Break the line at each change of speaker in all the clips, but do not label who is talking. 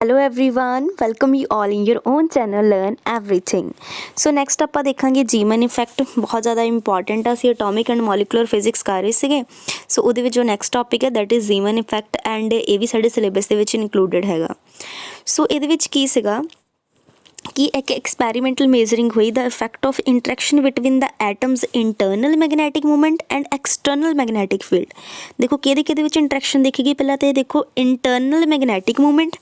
Hello everyone welcome you all in your own channel learn everything. So next ਆਪਾਂ ਦੇਖਾਂਗੇ ਜੀਮਨ effect. ਬਹੁਤ ਜ਼ਿਆਦਾ important ਆ। ਅਸੀਂ ਐਟੋਮਿਕ ਐਂਡ ਮੋਲੀਕੂਲਰ ਫਿਜ਼ਿਕਸ ਕਰ ਰਹੇ ਸੀਗੇ। ਸੋ ਉਹਦੇ ਵਿੱਚ ਜੋ ਨੈਕਸਟ ਟੌਪਿਕ ਹੈ ਦੈਟ ਇਜ਼ ਜੀਮਨ ਇਫੈਕਟ ਐਂਡ ਇਹ ਵੀ ਸਾਡੇ ਸਿਲੇਬਸ ਦੇ ਵਿੱਚ ਇਨਕਲੂਡਡ ਹੈਗਾ। ਸੋ ਇਹਦੇ ਵਿੱਚ ਕੀ ਸੀਗਾ कि एक एक्सपैरीमेंटल मेजरिंग हुई the effect of interaction between the atoms internal magnetic movement and external magnetic field. देखो किहदे इंटरेक्शन देखी पहला तो देखो इंटरनल मैगनैटिक मूवमेंट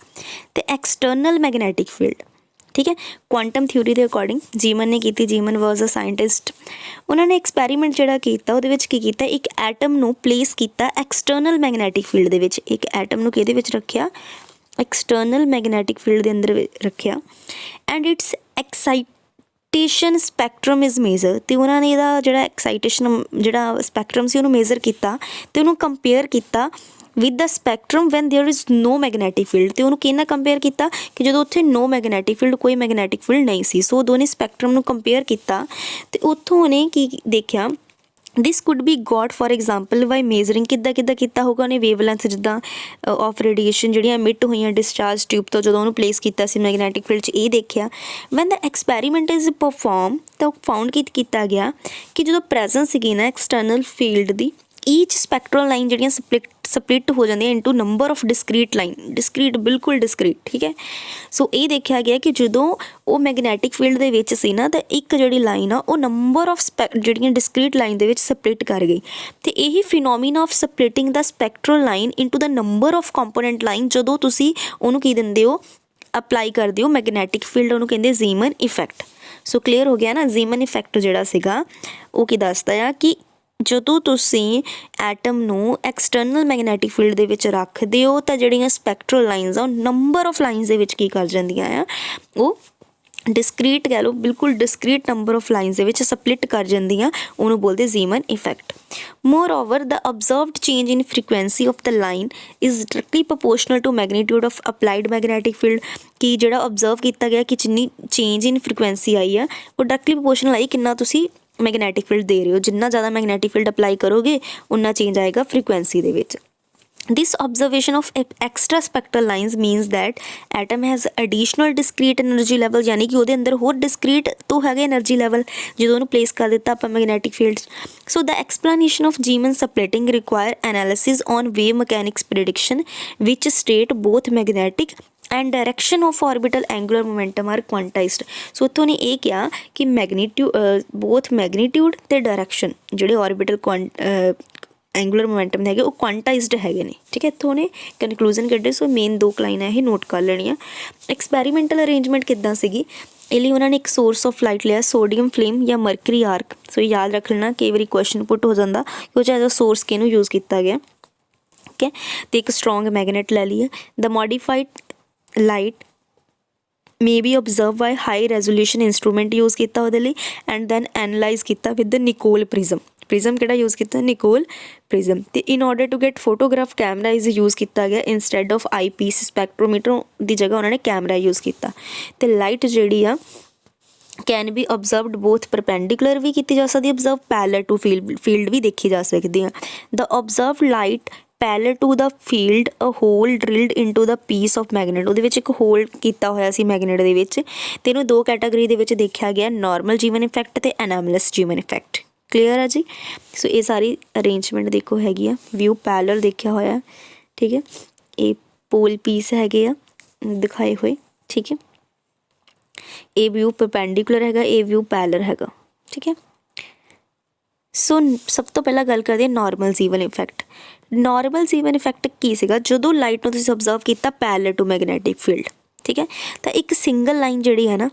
तो एक्सटर्नल मैगनैटिक फील्ड। ठीक है, क्वांटम थ्योरी के अकॉर्डिंग जीमन ने की। जीमन वॉज अ साइंटिस्ट। उन्होंने एक्सपैरीमेंट जोड़ा किया वो की एक एटम नू प्लेस किया एक्सटर्नल मैगनैटिक फील्ड के। एक एटम नू किहदे विच रखिया एक्सटर्नल मैगनैटिक फील्ड के अंदर रखिया and its excitation spectrum is measure. तो उन्होंने यदा जोड़ा एक्साइटेशन जोड़ा स्पैक्ट्रम से उन्होंने मेजर किया तो उन्होंने कंपेयर किया with the spectrum when there is no magnetic field. So उन्होंने कितना कंपेयर किया कि जो उत्थे नो मैगनैटिक फील्ड कोई मैगनैटिक फील्ड नहीं सी। सो दोनों स्पैक्ट्रम नू कंपेयर किया तो उत्थों उन्हें की देखा this could be got for example by measuring किदा होगा उन्हें वेवलेंथ जिदा ऑफ रेडिएशन जी एमिट हुई डिस्चार्ज ट्यूब तो जो उन्होंने प्लेस किया मैगनैटिक फील्ड ये देखा when the experiment is perform तो फाउंड किया गया कि जो प्रेजेंस सी ना एक्सटर्नल फील्ड की ईच स्पैक्ट्रल लाइन जी सप्लिट हो जाती into number of discrete line discrete बिल्कुल डिस्क्रीट। ठीक है, सो ये देखा गया कि जो वो मैगनैटिक फील्ड के विच सी ना तो एक जी लाइन आ वो नंबर ऑफ जी डिस्क्रीट लाइन के सप्लिट कर गई। तो यही phenomena of splitting the spectral line into the number of component line जो तुसी उन्होंने की देंदे हो अप्लाई कर दिओ मैगनैटिक फील्ड उन्होंने कहते जीमन इफैक्ट। सो क्लीयर हो गया ना। जीमन इफैक्ट जोड़ा सीगा वो की दसदा आ कि ਜਦੋਂ ਤੁਸੀਂ ਐਟਮ ਨੂੰ ਐਕਸਟਰਨਲ ਮੈਗਨੈਟਿਕ ਫੀਲਡ ਦੇ ਵਿੱਚ ਰੱਖਦੇ ਹੋ ਤਾਂ ਜਿਹੜੀਆਂ ਸਪੈਕਟਰਲ ਲਾਈਨਸ ਆ ਉਹ ਨੰਬਰ ਆਫ ਲਾਈਨਸ ਦੇ ਵਿੱਚ ਕੀ ਕਰ ਜਾਂਦੀਆਂ ਆ ਉਹ डिस्क्रीट कह लो बिल्कुल डिस्क्रीट नंबर ऑफ लाइन्स के सप्लिट कर जांदियां उन्होंने बोलते Zeeman effect. Moreover the observed change in frequency of the line is directly proportional to magnitude of applied magnetic field. कि जो ऑब्जर्व किया गया कि जिन्नी चेंज इन फ्रीकुएंसी आई है वो डायरेक्टली प्रोपोर्शनल आई कितना तुसी मैगनैटिक फील्ड दे रहे हो। जिन्ना ज़्यादा मैगनैटिक फील्ड अप्लाई करोगे उन्ना चेंज आएगा frequency they which. This observation of extra spectral lines means that atom has additional discrete energy level यानी कि ਉਹਦੇ अंदर होर discrete तो है energy level ਜਦੋਂ ਉਹਨੂੰ place कर ਦਿੱਤਾ ਆਪਾਂ magnetic fields। So the explanation of Zeeman splitting require analysis on wave mechanics prediction which state both magnetic and direction of orbital angular momentum are quantized। सो ਉੱਥੋਂ ਨੇ ਇਹ ਕਿਹਾ ਕਿ both magnitude ਤੇ direction ਜਿਹੜੇ orbital एंगुलर मोमेंटम है वो quantized है ने। ठीक है, इतों ने कनकलूजन कड्ढे। सो मेन दो लाइनां ये नोट कर लेनियां। एक्सपैरीमेंटल अरेंजमेंट किद्दां सीगी ये लिए उन्होंने एक सोर्स ऑफ लाइट लिया सोडियम फ्लेम या मरकरी आर्क। सो याद रख लेना कई बार क्वेश्चन पुट हो जाता कि वो एज अ सोर्स किनू यूज़ किया गया। ठीक है, तो एक स्ट्रोंग मैगनेट लै लिया। The modified light may be observe by high resolution instrument use किया वो एंड दैन एनालाइज किया with the Nicol prism. Prism किहड़ा यूज़ किया निकोल प्रिज्म। तो in order to get photograph camera is use किया गया instead of eyepiece spectrometer की जगह उन्होंने कैमरा यूज़ किया। तो लाइट जी can be observed both perpendicular भी की जा सकती ऑब्जर्व पैरेलल टू फील्ड भी देखी जा सकती है। The observe light parallel to the field a hole drilled into the piece of magnet. वो एक होल किया होया सी मैगनेट के इन्हों दो कैटागरी के देखा गया नॉर्मल जीवन इफैक्ट तो एनामलस जीवन इफैक्ट। क्लीयर है जी। सो ये सारी अरेंजमेंट देखो हैगी व्यू पैरेलल देखा होया। ठीक है, ये पोल पीस हैगे दिखाए हुए। ठीक है, ये व्यू परपेंडिकुलर हैगा ये व्यू पैरेलल हैगा। ठीक है, सो सब तो पहला गल करते हैं नॉर्मल जीवन इफैक्ट। नॉर्मल जीवन इफैक्ट की सीगा जदों लाइट नूं तुसीं ऑब्जर्व किया पैरेलल टू मैगनैटिक फील्ड। ठीक है, तो एक सिंगल लाइन जी है ना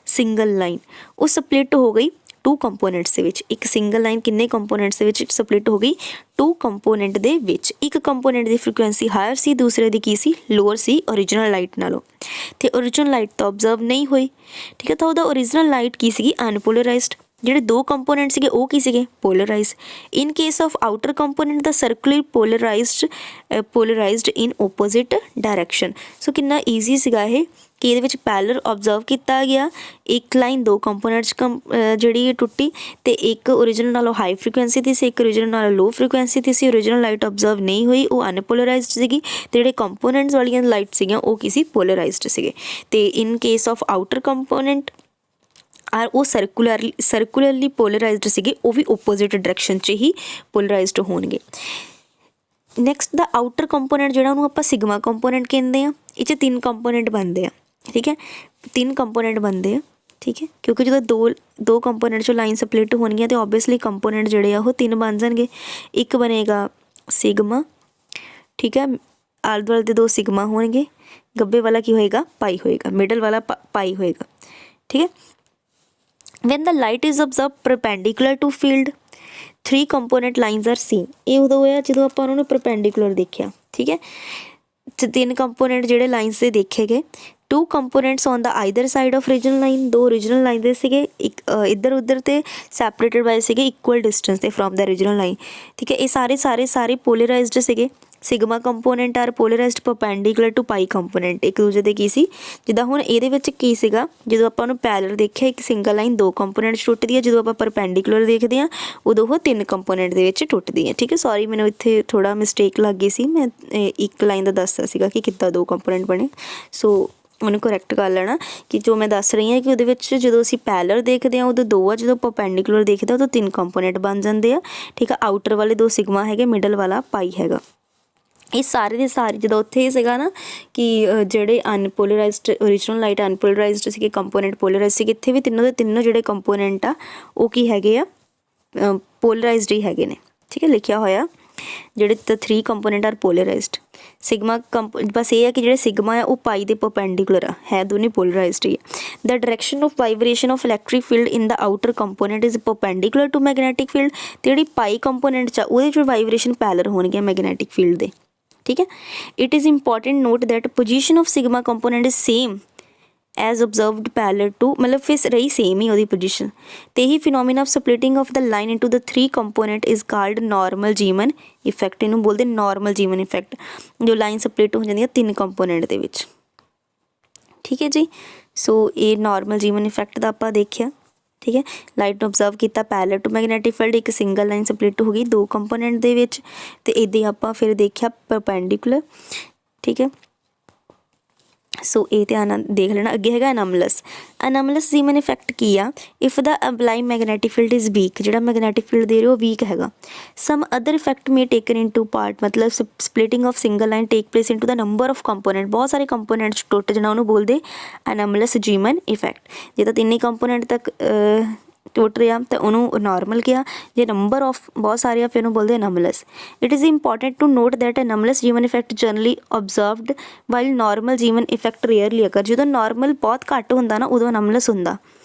सिंगल लाइन वो सप्लिट हो गई टू कंपोनेंट्स के विच। एक सिंगल लाइन किन्ने कंपोनेंट्स के विच सप्लिट हो गई टू कंपोनेंट दे विच। एक कंपोनेंट की फ्रीकुएंसी हायर सी दूसरे की की सी लोअर सी ओरिजिनल लाइट नालों। तो ओरिजिनल लाइट तो ऑब्जर्व नहीं हुई। ठीक है, तो वह ओरिजिनल लाइट की सी अनपोलराइज्ड ਜਿਹੜੇ ਦੋ ਕੰਪੋਨੈਂਟ ਸੀਗੇ ਉਹ ਕੀ ਸੀਗੇ polarise. In case of outer component ਦਾ circular polarised in opposite direction. So ਕਿੰਨਾ ਈਜ਼ੀ ਸੀਗਾ ਇਹ ਕਿ ਇਹਦੇ ਵਿੱਚ ਪੈਰਲਲ ਓਬਜ਼ਰਵ ਕੀਤਾ ਗਿਆ, ਇੱਕ ਲਾਈਨ ਦੋ ਕੰਪੋਨੈਂਟਸ ਜਿਹੜੀ ਟੁੱਟੀ ਅਤੇ ਇੱਕ ਓਰੀਜਨਲ ਨਾਲੋਂ ਹਾਈ ਫਰੀਕੁਐਂਸੀ ਦੀ ਸੀ, ਇੱਕ ਓਰੀਜਨਲ ਨਾਲੋਂ ਲੋ ਫਰੀਕੁਐਂਸੀ ਦੀ ਸੀ। ਓਰੀਜਨਲ ਲਾਈਟ ਓਬਜ਼ਰਵ ਨਹੀਂ ਹੋਈ, ਉਹ ਅਨਪੋਲਰਾਈਜ਼ਡ ਸੀਗੀ, ਅਤੇ ਜਿਹੜੇ ਕੰਪੋਨੈਂਟਸ ਵਾਲੀਆਂ ਲਾਈਟ ਸੀਗੀਆਂ ਉਹ ਕੀ ਸੀ ਪੋਲਰਾਈਜ਼ਡ ਸੀਗੇ। ਅਤੇ ਇਨ ਕੇਸ ਆਫ ਆਊਟਰ ਕੰਪੋਨੈਂਟ ਉਹ ਸਰਕੂਲਰਲੀ ਪੋਲਰਾਈਜ਼ਡ ਸੀਗੇ, ਉਹ ਵੀ ਓਪੋਜ਼ਿਟ ਡਾਇਰੈਕਸ਼ਨ 'ਚ ਹੀ ਪੋਲਰਾਈਜ਼ਡ ਹੋਣਗੇ। ਨੈਕਸਟ ਦਾ ਆਊਟਰ ਕੰਪੋਨੈਂਟ ਜਿਹੜਾ ਉਹਨੂੰ ਆਪਾਂ ਸਿਗਮਾ ਕੰਪੋਨੈਂਟ ਕਹਿੰਦੇ ਹਾਂ। ਇਹ 'ਚ ਤਿੰਨ ਕੰਪੋਨੈਂਟ ਬਣਦੇ ਆ, ਠੀਕ ਹੈ, ਤਿੰਨ ਕੰਪੋਨੈਂਟ ਬਣਦੇ ਆ, ਠੀਕ ਹੈ, ਕਿਉਂਕਿ ਜਦੋਂ ਦੋ ਕੰਪੋਨੈਂਟ 'ਚੋਂ ਲਾਈਨ ਸਪਲਿਟ ਹੋਣਗੀਆਂ ਤਾਂ ਓਬਵੀਅਸਲੀ ਕੰਪੋਨੈਂਟ ਜਿਹੜੇ ਆ ਉਹ ਤਿੰਨ ਬਣ ਜਾਣਗੇ। ਇੱਕ ਬਣੇਗਾ ਸਿਗਮਾ, ਠੀਕ ਹੈ, ਆਲੇ ਦੁਆਲੇ ਦੇ ਦੋ ਸਿਗਮਾ ਹੋਣਗੇ, ਗੱਬੇ ਵਾਲਾ ਕੀ ਹੋਏਗਾ ਪਾਈ ਹੋਏਗਾ, ਮਿਡਲ ਵਾਲਾ ਪਾਈ ਹੋਏਗਾ, ਠੀਕ ਹੈ। when the light is observed perpendicular to field, three component lines are seen। ਇਹ ਉਦੋਂ ਹੋਇਆ ਜਦੋਂ ਆਪਾਂ ਉਹਨਾਂ ਨੂੰ perpendicular ਦੇਖਿਆ, ਠੀਕ ਹੈ, ਤਿੰਨ ਕੰਪੋਨੈਂਟ ਜਿਹੜੇ ਲਾਈਨਸ ਦੇ ਦੇਖੇ ਗਏ। Two components on the either side of original line, ਦੋ ਓਰੀਜਨਲ ਲਾਈਨ ਦੇ ਸੀਗੇ, ਇੱਕ ਇੱਧਰ ਉੱਧਰ ਤੇ ਸੈਪਰੇਟਡ ਬਾਏ ਸੀਗੇ ਇਕੁਅਲ ਡਿਸਟੈਂਸ ਤੇ ਫਰੋਮ ਦਾ ਓਰੀਜਨਲ ਲਾਈਨ, ਠੀਕ ਹੈ। ਇਹ ਸਾਰੇ ਪੋਲਰਾਈਜ਼ਡ ਸੀਗੇ। Sigma component are polarised perpendicular to pi component, ਇੱਕ ਦੂਜੇ ਦੇ ਕੀ ਸੀ, ਜਿੱਦਾਂ ਹੁਣ ਇਹਦੇ ਵਿੱਚ ਕੀ ਸੀਗਾ, ਜਦੋਂ ਆਪਾਂ ਉਹਨੂੰ ਪੈਰਲਲ ਦੇਖਿਆ ਇੱਕ ਸਿੰਗਲ ਲਾਈਨ ਦੋ ਕੰਪੋਨੈਂਟਸ ਟੁੱਟਦੀ ਹੈ, ਜਦੋਂ ਆਪਾਂ ਪਰਪੈਂਡੀਕੂਲਰ ਦੇਖਦੇ ਹਾਂ ਉਦੋਂ ਉਹ ਤਿੰਨ ਕੰਪੋਨੈਂਟ ਦੇ ਵਿੱਚ ਟੁੱਟਦੀ ਹੈ, ਠੀਕ ਹੈ। ਸੌਰੀ ਮੈਨੂੰ ਇੱਥੇ ਥੋੜ੍ਹਾ ਮਿਸਟੇਕ ਲੱਗ ਗਈ ਸੀ, ਮੈਂ ਇੱਕ ਲਾਈਨ ਦਾ ਦੱਸਦਾ ਸੀਗਾ ਕਿ ਕਿੱਦਾਂ ਦੋ ਕੰਪੋਨੈਂਟ ਬਣੇ, ਸੋ ਉਹਨੂੰ ਕਰੈਕਟ ਕਰ ਲੈਣਾ ਕਿ ਜੋ ਮੈਂ ਦੱਸ ਰਹੀ ਹਾਂ ਕਿ ਉਹਦੇ ਵਿੱਚ ਜਦੋਂ ਅਸੀਂ ਪੈਰਲਲ ਦੇਖਦੇ ਹਾਂ ਉਦੋਂ ਦੋ ਆ, ਜਦੋਂ ਪਰਪੈਂਡੀਕੂਲਰ ਦੇਖਦੇ ਹਾਂ ਉਦੋਂ ਤਿੰਨ ਕੰਪੋਨੈਂਟ ਬਣ ਜਾਂਦੇ ਆ, ਠੀਕ ਆ। ਆਊਟਰ ਵਾਲੇ ਦੋ ਸਿਗਮਾ ਹੈਗੇ, ਮਿਡਲ ਵਾਲਾ ਪਾਈ ਹੈਗਾ। ਇਹ ਸਾਰੇ ਦੇ ਸਾਰੇ ਜਦੋਂ ਉੱਥੇ ਇਹ ਸੀਗਾ ਨਾ ਕਿ ਜਿਹੜੇ ਅਨਪੋਲਰਾਈਜ਼ਡ ਓਰੀਜਨਲ ਲਾਈਟ ਅਨਪੋਲਰਾਈਜ਼ਡ ਸੀਗੇ, ਕੰਪੋਨੈਂਟ ਪੋਲਰਾਈਜ਼ਡ ਸੀਗੇ, ਇੱਥੇ ਵੀ ਤਿੰਨੋਂ ਦੇ ਤਿੰਨੋਂ ਜਿਹੜੇ ਕੰਪੋਨੈਂਟ ਆ ਉਹ ਕੀ ਹੈਗੇ ਆ ਪੋਲਰਾਈਜ਼ਡ ਹੀ ਹੈਗੇ ਨੇ, ਠੀਕ ਹੈ, ਲਿਖਿਆ ਹੋਇਆ ਜਿਹੜੇ ਥ੍ਰੀ ਕੰਪੋਨੈਂਟ ਆਰ ਪੋਲਰਾਈਜ਼ਡ। ਸਿਗਮਾ ਬਸ ਇਹ ਹੈ ਕਿ ਜਿਹੜੇ ਸਿਗਮਾ ਆ ਉਹ ਪਾਈ ਦੇ ਪਰਪੈਂਡੀਕੂਲਰ ਆ, ਹੈ ਦੋਨੇ ਪੋਲਰਾਈਜ਼ਡ ਹੀ ਹੈ। The direction of vibration of electric field in the outer component is perpendicular to magnetic field, ਅਤੇ ਜਿਹੜੀ ਪਾਈ ਕੰਪੋਨੈਂਟ 'ਚ ਆ ਉਹਦੇ 'ਚ ਵਾਈਬ੍ਰੇਸ਼ਨ ਪੈਰਲਲ ਹੋਣਗੇ ਮੈਗਨੈਟਿਕ ਫੀਲਡ ਦੇ, ਠੀਕ ਹੈ। It is important note that position of sigma component is same as observed parallel to, ਮਤਲਬ ਫਿਰ ਰਹੀ ਸੇਮ ਹੀ ਉਹਦੀ ਪੋਜੀਸ਼ਨ, ਅਤੇ ਇਹੀ phenomena of splitting of the line into the three component is called normal Zeeman effect. ਇਹਨੂੰ ਬੋਲਦੇ normal Zeeman effect, ਜੋ ਲਾਈਨ ਸਪਲਿਟ ਹੋ ਜਾਂਦੀ ਹੈ ਤਿੰਨ ਕੰਪੋਨੈਂਟ ਦੇ ਵਿੱਚ, ਠੀਕ ਹੈ ਜੀ। ਸੋ ਇਹ ਨਾਰਮਲ ਜੀਮਨ ਇਫੈਕਟ ਦਾ ਆਪਾਂ ਦੇਖਿਆ, ਠੀਕ ਹੈ। ਲਾਈਟ ਨੂੰ ਓਬਜ਼ਰਵ ਕੀਤਾ ਪੈਰਲਲ ਟੂ ਮੈਗਨੈਟਿਕ ਫੀਲਡ, ਇੱਕ ਸਿੰਗਲ ਲਾਈਨ ਸਪਲਿਟ ਹੋ ਗਈ ਦੋ ਕੰਪੋਨੈਂਟ ਦੇ ਵਿੱਚ, ਅਤੇ ਇੱਦਾਂ ਹੀ ਆਪਾਂ ਫਿਰ ਦੇਖਿਆ ਪਰਪੈਂਡੀਕੂਲਰ, ਠੀਕ ਹੈ। ਸੋ ਇਹ ਧਿਆਨ ਨਾਲ ਦੇਖ ਲੈਣਾ। ਅੱਗੇ ਹੈਗਾ ਅਨਮਲਸ। ਅਨਮਲਸ ਜੀਮਨ ਇਫੈਕਟ ਕੀ ਆ, if the apply magnetic field is weak, ਜਿਹੜਾ ਮੈਗਨੈਟਿਕ ਫੀਲਡ ਦੇ ਰਹੇ ਉਹ ਵੀਕ ਹੈਗਾ। Some other effect may taken into part, ਮਤਲਬ splitting of single line take place into the number of component, ਬਹੁਤ ਸਾਰੇ ਕੰਪੋਨੈਂਟਸ ਟੁੱਟ ਜਾਣਾ ਉਹਨੂੰ ਬੋਲਦੇ ਅਨਮਲਸ ਜੀਮਨ ਇਫੈਕਟ। ਜੇ ਤਾਂ ਤਿੰਨੇ ਕੰਪੋਨੈਂਟ ਤੱਕ ਟੁੱਟ ਰਿਹਾ ਤਾਂ ਉਹਨੂੰ ਨਾਰਮਲ ਕਿਹਾ, ਜੇ ਨੰਬਰ ਆਫ ਬਹੁਤ ਸਾਰੇ ਆ ਫਿਰ ਉਹਨੂੰ ਬੋਲਦੇ anomalous. It is important to note that anomalous Zeeman effect generally observed while normal Zeeman effect rarely occur, ਜਦੋਂ ਨਾਰਮਲ ਬਹੁਤ ਘੱਟ ਹੁੰਦਾ ਨਾ ਉਦੋਂ ਅਨਮਲਸ ਹੁੰਦਾ।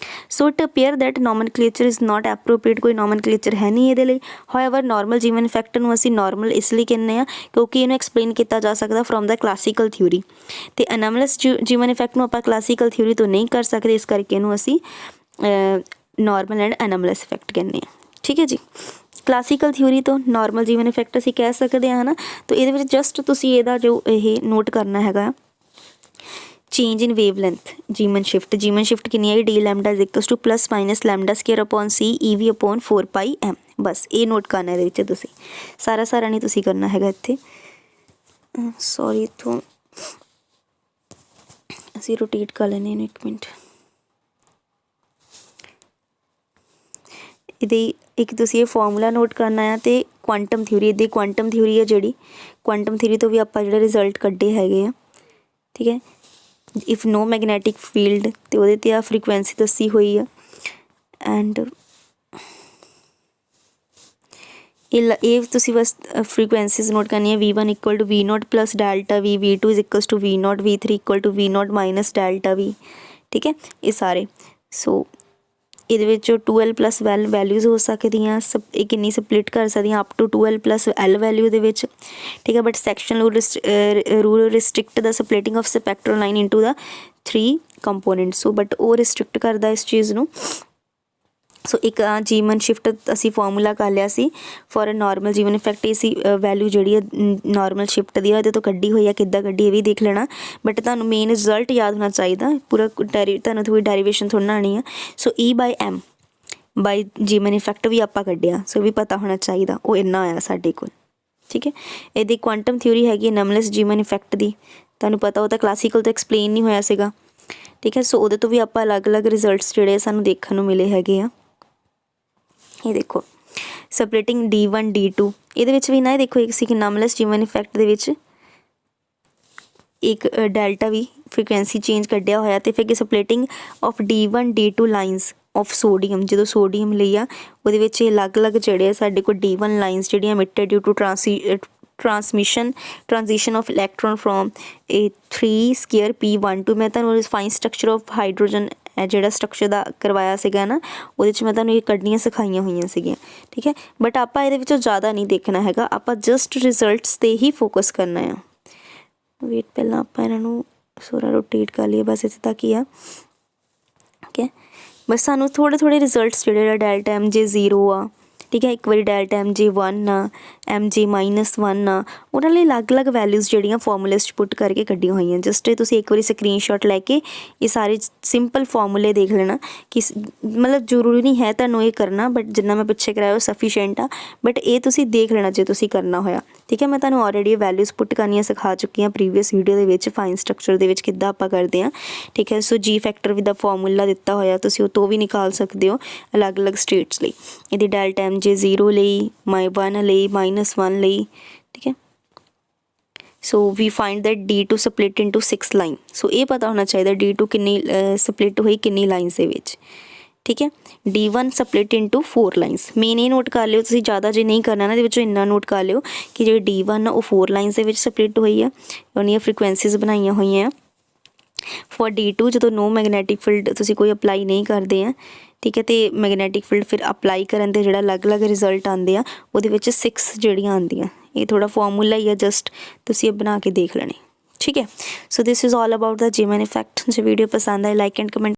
So it appear that nomenclature is not appropriate, ਕੋਈ ਨੋਮਨਕਲੇਚਰ ਹੈ ਨਹੀਂ ਇਹਦੇ ਲਈ। ਹਾਊਐਵਰ ਨਾਰਮਲ ਜੀਮਨ ਇਫੈਕਟ ਨੂੰ ਅਸੀਂ ਨਾਰਮਲ ਇਸ ਲਈ ਕਹਿੰਦੇ ਹਾਂ ਕਿਉਂਕਿ ਇਹਨੂੰ ਐਕਸਪਲੇਨ ਕੀਤਾ ਜਾ ਸਕਦਾ ਫਰੋਮ ਦਾ ਕਲਾਸੀਕਲ ਥਿਊਰੀ, ਅਤੇ ਅਨਮਲਸ ਜੀਮਨ ਇਫੈਕਟ ਨੂੰ ਆਪਾਂ ਕਲਾਸੀਕਲ ਥਿਊਰੀ ਤੋਂ ਨਹੀਂ ਕਰ ਸਕਦੇ, ਇਸ ਕਰਕੇ ਇਹਨੂੰ ਅਸੀਂ ਨਾਰਮਲ ਐਂਡ ਅਨਮਲਸ ਇਫੈਕਟ ਕਹਿੰਦੇ ਹਾਂ, ਠੀਕ ਹੈ ਜੀ। ਕਲਾਸੀਕਲ ਥਿਊਰੀ ਤੋਂ ਨਾਰਮਲ ਜੀਮਨ ਇਫੈਕਟ ਅਸੀਂ ਕਹਿ ਸਕਦੇ ਹਾਂ, ਹੈ ਨਾ। ਤਾਂ ਇਹਦੇ ਵਿੱਚ ਜਸਟ ਤੁਸੀਂ ਇਹਦਾ ਜੋ ਇਹ ਨੋਟ ਕਰਨਾ ਹੈਗਾ change in wavelength Zeeman shift ਕਿੰਨੀ ਹੈ, D lambda is equals to plus minus lambda square upon C E V upon 4πm, ਬਸ ਇਹ ਨੋਟ ਕਰਨਾ ਇਹਦੇ ਵਿੱਚ ਤੁਸੀਂ, ਸਾਰਾ ਨਹੀਂ ਤੁਸੀਂ ਕਰਨਾ ਹੈਗਾ ਇੱਥੇ। ਸੌਰੀ ਇੱਥੋਂ ਅਸੀਂ ਰੋਟੇਟ ਕਰ ਲੈਂਦੇ ਇਹਨੂੰ ਇੱਕ ਮਿੰਟ। ਇਹਦੇ ਇੱਕ ਤੁਸੀਂ ਇਹ ਫਾਰਮੂਲਾ ਨੋਟ ਕਰਨਾ ਆ, ਅਤੇ ਕੁਆਂਟਮ ਥਿਊਰੀ, ਇਹਦੀ ਕੁਆਂਟਮ ਥਿਊਰੀ ਹੈ ਜਿਹੜੀ, ਕੁਆਂਟਮ ਥਿਊਰੀ ਤੋਂ ਵੀ ਆਪਾਂ ਜਿਹੜੇ ਰਿਜ਼ਲਟ ਕੱਢੇ ਹੈਗੇ ਆ, ਠੀਕ ਹੈ। ਇਫ ਨੋ ਮੈਗਨੈਟਿਕ ਫੀਲਡ, ਅਤੇ ਉਹਦੇ 'ਤੇ ਆ ਫਰੀਕੁਐਂਸੀ ਦੱਸੀ ਹੋਈ ਆ, ਐਂਡ ਇਹ ਤੁਸੀਂ ਬਸ ਫਰੀਕੁਐਂਸੀਜ਼ ਨੋਟ ਕਰਨੀਆਂ। V1 equal to V0 plus delta V, V2 is equals to V0, V3 equal to V0 minus delta V, ਠੀਕ ਹੈ, ਇਹ ਸਾਰੇ। ਸੋ ਇਹਦੇ ਵਿੱਚ 2L ਪਲੱਸ ਵੈਲਿਊਜ਼ ਹੋ ਸਕਦੀਆਂ, ਇਹ ਕਿੰਨੀ ਸਪਲਿਟ ਕਰ ਸਕਦੀਆਂ up to 2L plus L value ਦੇ ਵਿੱਚ, ਠੀਕ ਹੈ। But section rule restrict the splitting of spectral line into the 3 component, so but ਉਹ ਰਿਸਟ੍ਰਿਕਟ ਕਰਦਾ ਇਸ ਚੀਜ਼ ਨੂੰ। ਸੋ ਇੱਕ ਜੀਮਨ ਸ਼ਿਫਟ ਅਸੀਂ ਫਾਰਮੂਲਾ ਕਰ ਲਿਆ ਸੀ for a normal Zeeman effect. ਇਹ ਸੀ ਵੈਲਿਊ ਜਿਹੜੀ ਹੈ ਨਾਰਮਲ ਸ਼ਿਫਟ ਦੀ ਉਹਦੇ ਤੋਂ ਕੱਢੀ ਹੋਈ ਆ, ਕਿੱਦਾਂ ਕੱਢੀ ਇਹ ਵੀ ਦੇਖ ਲੈਣਾ, ਬਟ ਤੁਹਾਨੂੰ ਮੇਨ ਰਿਜ਼ਲਟ ਯਾਦ ਹੋਣਾ ਚਾਹੀਦਾ, ਪੂਰਾ ਤੁਹਾਨੂੰ ਥੋੜੀ ਡੈਰੀਵੇਸ਼ਨ ਥੋੜ੍ਹਾ ਆਉਣੀ ਆ। ਸੋ E/m ਬਾਈ ਜੀਮਨ ਇਫੈਕਟ ਵੀ ਆਪਾਂ ਕੱਢਿਆ, ਸੋ ਵੀ ਪਤਾ ਹੋਣਾ ਚਾਹੀਦਾ, ਉਹ ਇੰਨਾ ਆਇਆ ਸਾਡੇ ਕੋਲ। ਠੀਕ ਹੈ, ਇਹਦੀ ਕੁਆਂਟਮ ਥਿਊਰੀ ਹੈਗੀ ਨਮਲੈਸ ਜੀਮਨ ਇਫੈਕਟ ਦੀ, ਤੁਹਾਨੂੰ ਪਤਾ ਉਹ ਤਾਂ ਕਲਾਸੀਕਲ ਤੋਂ ਐਕਸਪਲੇਨ ਨਹੀਂ ਹੋਇਆ ਸੀਗਾ। ਠੀਕ ਹੈ, ਸੋ ਉਹਦੇ ਤੋਂ ਵੀ ਆਪਾਂ ਅਲੱਗ-ਅਲੱਗ ਰਿਜ਼ਲਟਸ ਜਿਹੜੇ ਸਾਨੂੰ ਦੇਖਣ ਨੂੰ ਮਿਲੇ ਹੈਗੇ ਆ। ਇਹ ਦੇਖੋ ਸਪਲਿਟਿੰਗ D1 D2, ਇਹਦੇ ਵਿੱਚ ਵੀ ਨਾ ਇਹ ਦੇਖੋ ਇੱਕ ਸੀ ਕਿ ਨਮਲੈਸ ਜੀਮਨ ਇਫੈਕਟ ਦੇ ਵਿੱਚ ਇੱਕ ਡੈਲਟਾ ਵੀ ਫ੍ਰੀਕੁਐਂਸੀ ਚੇਂਜ ਕੱਢਿਆ ਹੋਇਆ, ਅਤੇ ਫਿਰ ਕਿ splitting of D1 D2 lines of sodium, ਜਦੋਂ ਸੋਡੀਅਮ ਲਈ ਆ ਉਹਦੇ ਵਿੱਚ ਇਹ ਅਲੱਗ-ਅਲੱਗ ਜਿਹੜੇ ਆ ਸਾਡੇ ਕੋਲ D1 ਲਾਈਨਸ ਜਿਹੜੀਆਂ emitted due to transition of electron from ਇਹ 3p1 ਮੈਂ ਤੁਹਾਨੂੰ ਰਿਫਾਈਨ ਸਟਰਕਚਰ ਆਫ ਹਾਈਡਰੋਜਨ ਜਿਹੜਾ ਸਟਰਕਚਰ ਦਾ ਕਰਵਾਇਆ ਸੀਗਾ ਨਾ, ਉਹਦੇ 'ਚ ਮੈਂ ਤੁਹਾਨੂੰ ਇਹ ਕੱਢਣੀਆਂ ਸਿਖਾਈਆਂ ਹੋਈਆਂ ਸੀਗੀਆਂ। ਠੀਕ ਹੈ, ਬਟ ਆਪਾਂ ਇਹਦੇ ਵਿੱਚੋਂ ਜ਼ਿਆਦਾ ਨਹੀਂ ਦੇਖਣਾ ਹੈਗਾ, ਆਪਾਂ ਜਸਟ ਰਿਜ਼ਲਟਸ 'ਤੇ ਹੀ ਫੋਕਸ ਕਰਨਾ ਆ। ਵੇਟ, ਪਹਿਲਾਂ ਆਪਾਂ ਇਹਨਾਂ ਨੂੰ ਥੋੜ੍ਹਾ ਰੋਟੇਟ ਕਰ ਲਈਏ, ਬਸ ਇੱਥੇ ਤੱਕ ਹੀ ਆ। ਠੀਕ ਹੈ, ਬਸ ਸਾਨੂੰ ਥੋੜ੍ਹੇ ਰਿਜ਼ਲਟਸ ਜਿਹੜੇ ਡੈਲਟਾ MJ 0 ਆ, ਠੀਕ ਹੈ, ਇੱਕ ਵਾਰੀ ਡੈਲਟਾ MJ 1 ਆ, MJ -1 ਆ, ਉਹਨਾਂ ਲਈ ਅਲੱਗ-ਅਲੱਗ ਵੈਲਿਊਜ਼ ਜਿਹੜੀਆਂ ਫਾਰਮੂਲੇ 'ਚ ਪੁੱਟ ਕਰਕੇ ਕੱਢੀਆਂ ਹੋਈਆਂ। ਜਸਟ ਤੁਸੀਂ ਇੱਕ ਵਾਰੀ ਸਕਰੀਨਸ਼ਾਟ ਲੈ ਕੇ ਇਹ ਸਾਰੇ ਸਿੰਪਲ ਫਾਰਮੂਲੇ ਦੇਖ ਲੈਣਾ ਕਿ ਮਤਲਬ ਜ਼ਰੂਰੀ ਨਹੀਂ ਹੈ ਤੁਹਾਨੂੰ ਇਹ ਕਰਨਾ, ਬਟ ਜਿੰਨਾ ਮੈਂ ਪਿੱਛੇ ਕਰਾਇਆ ਉਹ ਸਫੀਸ਼ੀਐਂਟ ਆ, ਬਟ ਇਹ ਤੁਸੀਂ ਦੇਖ ਲੈਣਾ ਜੇ ਤੁਸੀਂ ਕਰਨਾ ਹੋਇਆ। ਠੀਕ ਹੈ, ਮੈਂ ਤੁਹਾਨੂੰ ਆਲਰੇਡੀ ਇਹ ਵੈਲਿਊਜ਼ ਪੁੱਟ ਕਰਨੀਆਂ ਸਿਖਾ ਚੁੱਕੀ ਹਾਂ ਪ੍ਰੀਵੀਅਸ ਵੀਡੀਓ ਦੇ ਵਿੱਚ, ਫਾਈਨ ਸਟਰਕਚਰ ਦੇ ਵਿੱਚ ਕਿੱਦਾਂ ਆਪਾਂ ਕਰਦੇ ਹਾਂ। ਠੀਕ ਹੈ, ਸੋ G ਫੈਕਟਰ ਵੀ ਦਾ ਫਾਰਮੂਲਾ ਦਿੱਤਾ ਹੋਇਆ, ਤੁਸੀਂ ਉਹ ਤੋਂ ਵੀ ਨਿਕਾਲ ਸਕਦੇ ਹੋ ਅਲੱਗ-ਅਲੱਗ ਸਟੇਟਸ ਲਈ। ਇਹਦੀ ਡੈਲਟਾ MJ 0 ਲਈ, 1 ਲਈ, -1 ਲਈ। ਠੀਕ ਹੈ, so we find that D2 split into 6 line. So ਇਹ ਪਤਾ ਹੋਣਾ ਚਾਹੀਦਾ D2 ਕਿੰਨੀ ਸਪਲਿਟ ਹੋਈ ਕਿੰਨੀ ਲਾਈਨਸ ਦੇ ਵਿੱਚ। ਠੀਕ ਹੈ, D1 split into 4 lines. Main ਇਹ ਨੋਟ ਕਰ ਲਿਓ ਤੁਸੀਂ, ਜ਼ਿਆਦਾ ਜੇ ਨਹੀਂ ਕਰਨਾ ਨਾ ਇਹਦੇ ਵਿੱਚੋਂ ਇੰਨਾ ਨੋਟ ਕਰ ਲਿਓ ਕਿ ਜਿਹੜੀ D1 ਉਹ 4 ਲਾਈਨਸ ਦੇ ਵਿੱਚ ਸਪਲਿਟ ਹੋਈ ਆ, ਉਹਦੀਆਂ ਫ੍ਰੀਕੁਐਂਸੀਜ਼ ਬਣਾਈਆਂ ਹੋਈਆਂ ਆ। ਫॉर D2 ਜਦੋਂ ਨੋ ਮੈਗਨੈਟਿਕ ਫੀਲਡ ਤੁਸੀਂ ਕੋਈ ਅਪਲਾਈ ਨਹੀਂ ਕਰਦੇ ਆ, ਠੀਕ ਹੈ, ਅਤੇ ਮੈਗਨੈਟਿਕ ਫੀਲਡ ਫਿਰ ਅਪਲਾਈ ਕਰਨ 'ਤੇ ਜਿਹੜਾ ਅਲੱਗ-ਅਲੱਗ ਰਿਜ਼ਲਟ ਆਉਂਦੇ ਆ, ਉਹਦੇ ਵਿੱਚ 6 ਜਿਹੜੀਆਂ ਆਉਂਦੀਆਂ। ਇਹ ਥੋੜ੍ਹਾ ਫਾਰਮੂਲਾ ਹੀ ਆ, ਜਸਟ ਤੁਸੀਂ ਇਹ ਬਣਾ ਕੇ ਦੇਖ ਲੈਣੇ। ਠੀਕ ਹੈ, so this is all about the Zeeman effect. ਜੇ ਵੀਡੀਓ ਪਸੰਦ ਆਏ ਲਾਈਕ ਐਂਡ ਕਮੈਂਟ